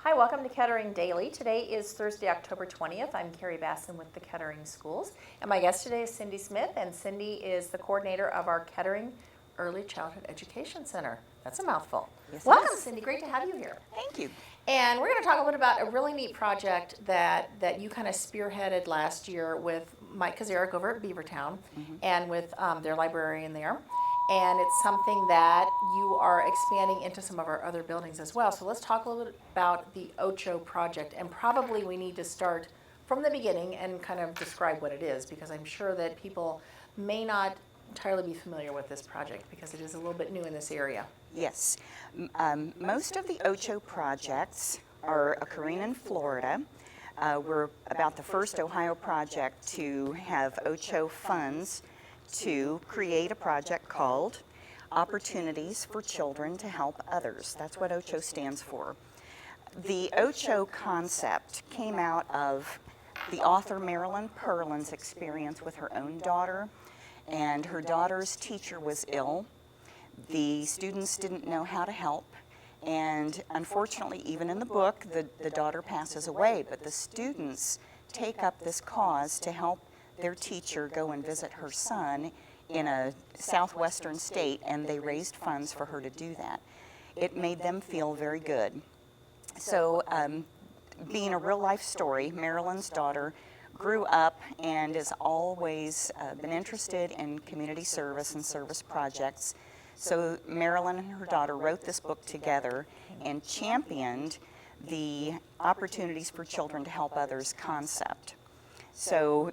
Hi, welcome to Kettering Daily. Today is Thursday, October 20th. I'm Carrie Basson with the Kettering Schools, and my guest today is Cindy Smith, and Cindy is the coordinator of our Kettering Early Childhood Education Center. That's a mouthful. Yes, Welcome, Cindy. Great to have you here. Thank you. And we're going to talk a little bit about a really neat project that you kind of spearheaded last year with Mike Kazarek over at Beavertown and with their librarian there. And it's something that you are expanding into some of our other buildings as well. So let's talk a little bit about the Ocho project. And probably we need to start from the beginning and kind of describe what it is, because I'm sure that people may not entirely be familiar with this project because it is a little bit new in this area. Yes. Most of the Ocho projects are occurring in Florida. We're about the first Ohio project to have Ocho funds to create a project called Opportunities for Children to Help Others. That's what Ocho stands for. The Ocho concept came out of the author Marilyn Perlin's experience with her own daughter, and her daughter's teacher was ill. The students didn't know how to help, and unfortunately, even in the book, the daughter passes away, but the students take up this cause to help their teacher go and visit her son in a southwestern state, and they raised funds for her to do that. It made them feel very good. So, being a real-life story, Marilyn's daughter grew up and has always been interested in community service and service projects. So Marilyn and her daughter wrote this book together and championed the Opportunities for Children to Help Others concept. So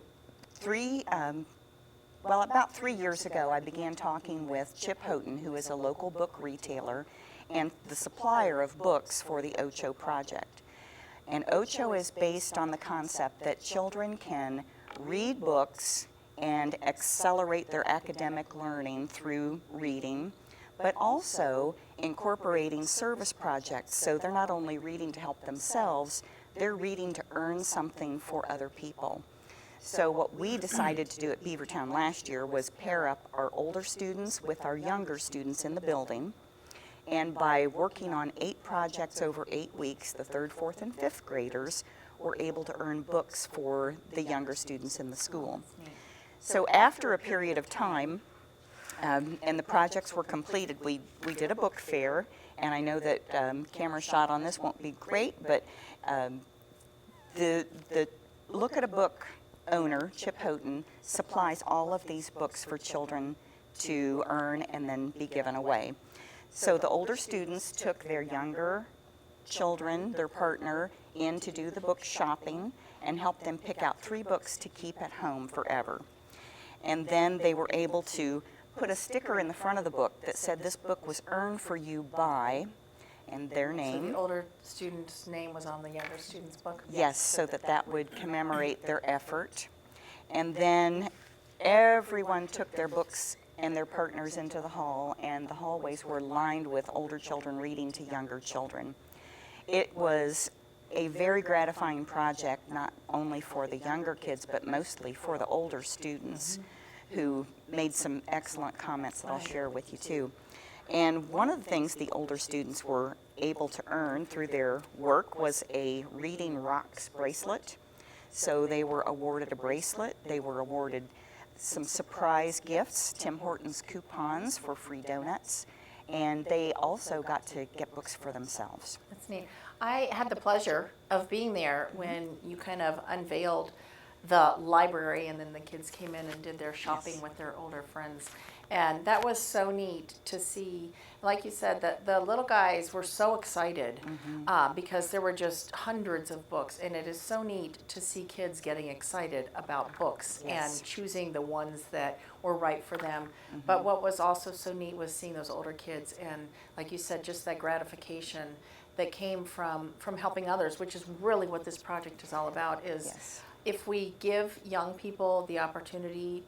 about 3 years ago, I began talking with Chip Houghton, who is a local book retailer and the supplier of books for the Ocho project. And Ocho is based on the concept that children can read books and accelerate their academic learning through reading, but also incorporating service projects. So they're not only reading to help themselves, they're reading to earn something for other people. So what we decided to do at Beavertown last year was pair up our older students with our younger students in the building. And by working on 8 projects over 8 weeks, the 3rd, 4th, and 5th graders were able to earn books for the younger students in the school. So after a period of time, and the projects were completed, we did a book fair, and I know that camera shot on this won't be great, but the Look at a Book owner, Chip Houghton, supplies all of these books for children to earn and then be given away. So the older students took their younger children, their partner, in to do the book shopping and help them pick out 3 books to keep at home forever. And then they were able to put a sticker in the front of the book that said this book was earned for you by, and their name. So the older student's name was on the younger student's book? Yes, so that would commemorate their effort. And then everyone took their books and their partners into the hall, and the hallways were lined with older children reading to younger children. It was a very gratifying project, not only for the younger kids, but mostly for the older students who made some excellent comments that I'll share with you too. And one of the things the older students were able to earn through their work was a Reading Rocks bracelet. So they were awarded a bracelet, they were awarded some surprise gifts, Tim Hortons coupons for free donuts, and they also got to get books for themselves. That's neat. I had the pleasure of being there when you kind of unveiled the library, and then the kids came in and did their shopping with their older friends. And that was so neat to see. Like you said, that the little guys were so excited because there were just hundreds of books, and it is so neat to see kids getting excited about books and choosing the ones that were right for them. But what was also so neat was seeing those older kids, and like you said, just that gratification that came from helping others, which is really what this project is all about. Is if we give young people the opportunity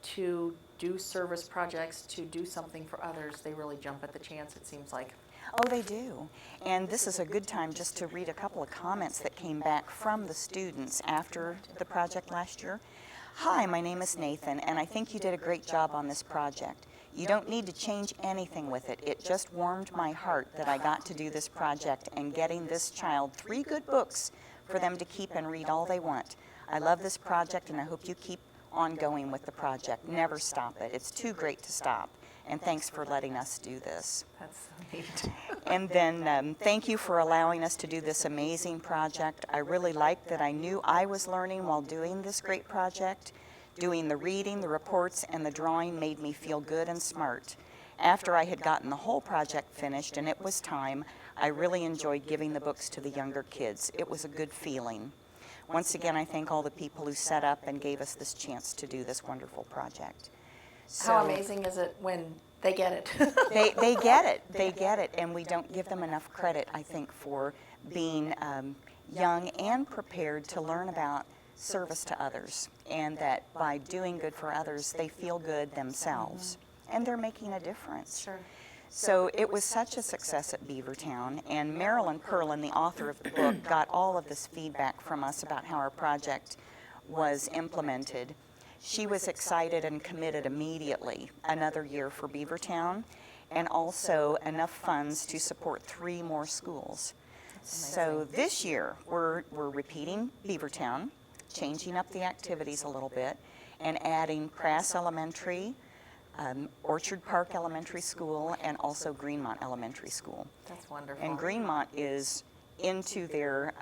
to do service projects, to do something for others, they really jump at the chance, it seems like. Oh, they do. And this is a good time just to read a couple of comments that came back from the students after the project last year. Hi, my name is Nathan, and I think you did a great job on this project. You don't need to change anything with it. It just warmed my heart that I got to do this project and getting this child 3 good books for them to keep and read all they want. I love this project, and I hope you keep on going with the project. Never stop it. It's too great to stop. And thanks for letting us do this. That's so neat. And then thank you for allowing us to do this amazing project. I really liked that I knew I was learning while doing this great project. Doing the reading, the reports, and the drawing made me feel good and smart. After I had gotten the whole project finished and it was time, I really enjoyed giving the books to the younger kids. It was a good feeling. Once again, I thank all the people who set up and gave us this chance to do this wonderful project. How amazing is it when they get it? They get it. They get it. And we don't give them enough credit, I think, for being young and prepared to learn about service to others. And that by doing good for others, they feel good themselves. And they're making a difference. Sure. So it was such a success at Beavertown, and Marilyn Perlin, the author of the book, got all of this feedback from us about how our project was implemented. She was excited and committed immediately another year for Beavertown, and also enough funds to support 3 more schools. So this year, we're repeating Beavertown, changing up the activities a little bit, and adding Crass Elementary, Orchard Park Elementary School, and also Greenmont Elementary School. That's wonderful. And Greenmont is into their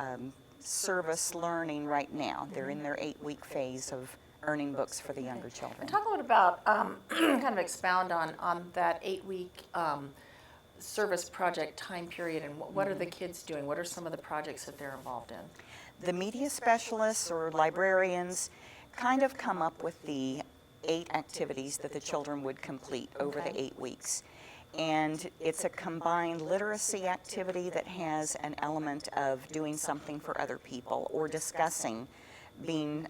service learning right now. They're in their 8-week phase of earning books for the younger children. And talk a little about, kind of expound on that 8-week service project time period, and what are the kids doing? What are some of the projects that they're involved in? The media specialists or librarians kind of come up with the 8 activities that the children would complete over the 8 weeks. And it's a combined literacy activity that has an element of doing something for other people or discussing being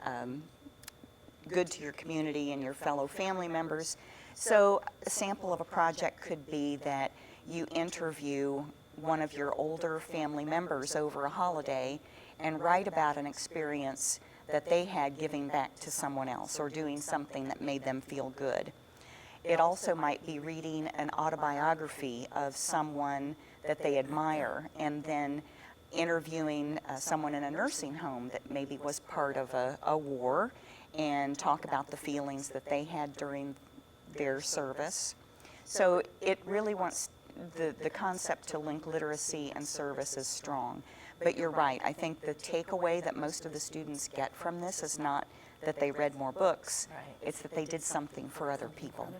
good to your community and your fellow family members. So a sample of a project could be that you interview one of your older family members over a holiday and write about an experience that they had giving back to someone else or doing something that made them feel good. It also might be reading an autobiography of someone that they admire and then interviewing someone in a nursing home that maybe was part of a war and talk about the feelings that they had during their service. So it really wants the concept to link literacy and service is strong. But you're right, I think the takeaway that most of the students get from this is not that they read more books, Right. it's that they did something for other people.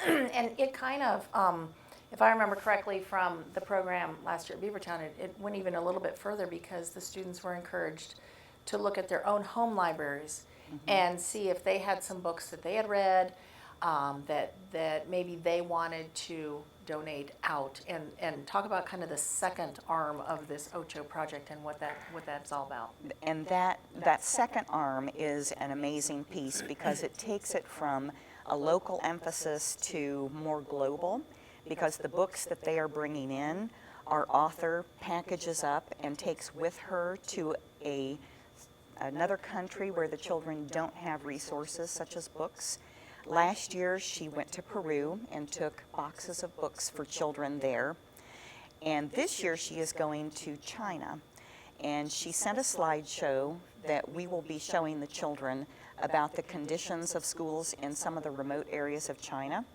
And it kind of, if I remember correctly from the program last year at Beavertown, it went even a little bit further because the students were encouraged to look at their own home libraries and see if they had some books that they had read that maybe they wanted to donate out, and talk about kind of the second arm of this Ocho project and what that's all about. And that second arm is an amazing piece because it takes it from a local emphasis to more global, because the books that they are bringing in, our author packages up and takes with her to another country where the children don't have resources such as books. Last year, she went to Peru and took boxes of books for children there. And this year, she is going to China. And she sent a slideshow that we will be showing the children about the conditions of schools in some of the remote areas of China.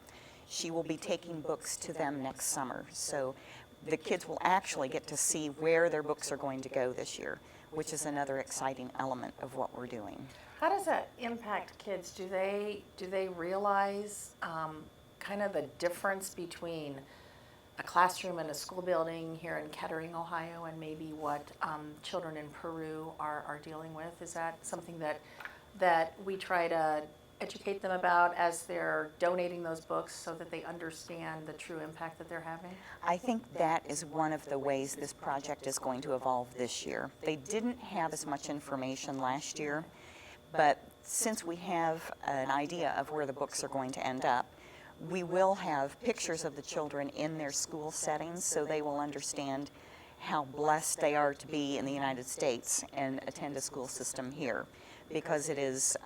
She will be taking books to them next summer. So the kids will actually get to see where their books are going to go this year, which is another exciting element of what we're doing. How does that impact kids? Do they realize kind of the difference between a classroom in a school building here in Kettering, Ohio, and maybe what children in Peru are dealing with? Is that something that we try to educate them about as they're donating those books so that they understand the true impact that they're having? I think that is one of the ways this project is going to evolve this year. They didn't have as much information last year, but since we have an idea of where the books are going to end up, we will have pictures of the children in their school settings so they will understand how blessed they are to be in the United States and attend a school system here, because it is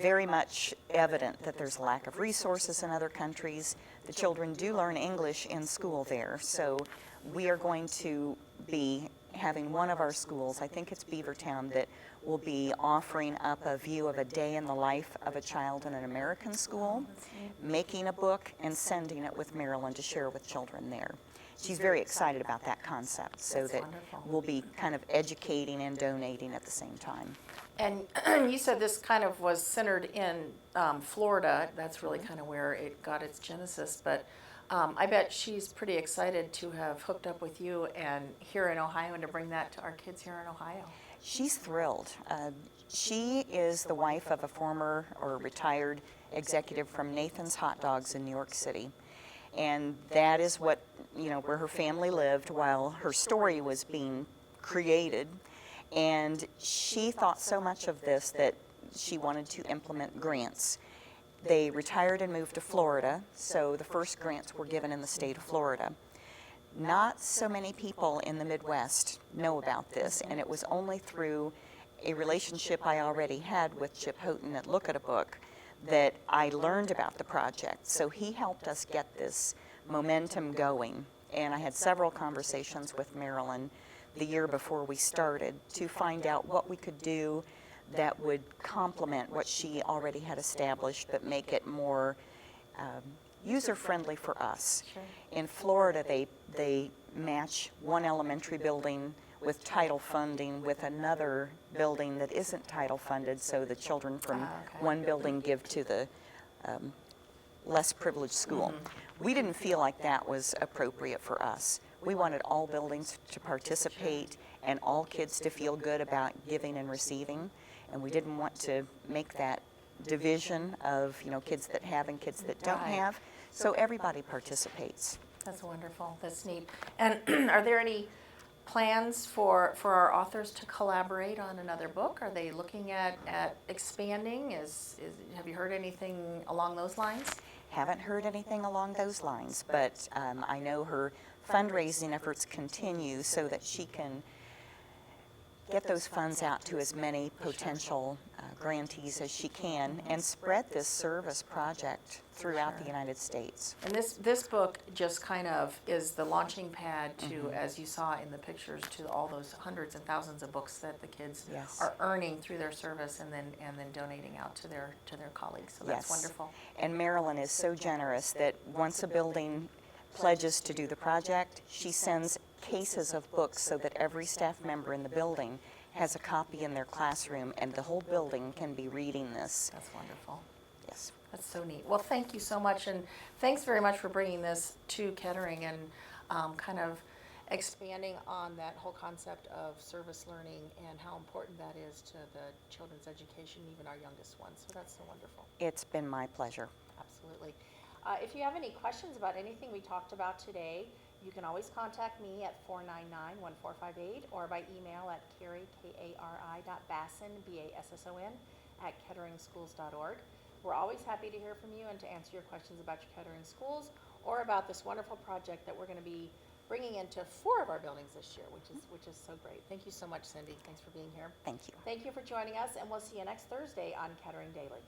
very much evident that there's a lack of resources in other countries. The children do learn English in school there, so we are going to be having one of our schools, I think it's Beavertown, that will be offering up a view of a day in the life of a child in an American school, making a book and sending it with Marilyn to share with children there. She's very excited about that concept, so that we'll be kind of educating and donating at the same time. And you said this kind of was centered in Florida. That's really kind of where it got its genesis. But I bet she's pretty excited to have hooked up with you and here in Ohio and to bring that to our kids here in Ohio. She's thrilled. She is the wife of a former or retired executive from Nathan's Hot Dogs in New York City. And that is what, where her family lived while her story was being created. And she thought so much of this that she wanted to implement grants. They retired and moved to Florida, so the first grants were given in the state of Florida. Not so many people in the Midwest know about this, and it was only through a relationship I already had with Chip Houghton at Look at a Book that I learned about the project. So he helped us get this momentum going, and I had several conversations with Marilyn the year before we started to find out what we could do that would complement what she already had established but make it more user-friendly for us. Sure. In Florida, they match one elementary building with title funding with another building that isn't title funded, so the children from one building give to the less privileged school. We didn't feel like that was appropriate for us. We wanted all buildings to participate and all kids to feel good about giving and receiving, and we didn't want to make that division of kids that have and kids that don't have, so everybody participates. That's wonderful. That's neat. And are there any plans for our authors to collaborate on another book? Are they looking at expanding? Have you heard anything along those lines? Haven't heard anything along those lines, but I know her fundraising efforts continue so that she can get those funds out to as many potential grantees as she can and spread this service project throughout the United States. And this book just kind of is the launching pad to, as you saw in the pictures, to all those hundreds and thousands of books that the kids are earning through their service and then donating out to their colleagues. So that's wonderful. And Marilyn is so generous that once a building pledges to do the project, she sends cases of books so that every staff member in the building has a copy in their classroom and the whole building can be reading this. That's wonderful. Yes. That's so neat. Well, thank you so much, and thanks very much for bringing this to Kettering and kind of expanding on that whole concept of service learning and how important that is to the children's education, even our youngest ones. So that's so wonderful. It's been my pleasure. Absolutely. If you have any questions about anything we talked about today, you can always contact me at 499-1458 or by email at Kari, K-A-R-I.Basson, B-A-S-S-O-N, at ketteringschools.org. We're always happy to hear from you and to answer your questions about your Kettering schools or about this wonderful project that we're going to be bringing into 4 of our buildings this year, which is so great. Thank you so much, Cindy. Thanks for being here. Thank you. Thank you for joining us, and we'll see you next Thursday on Kettering Daily.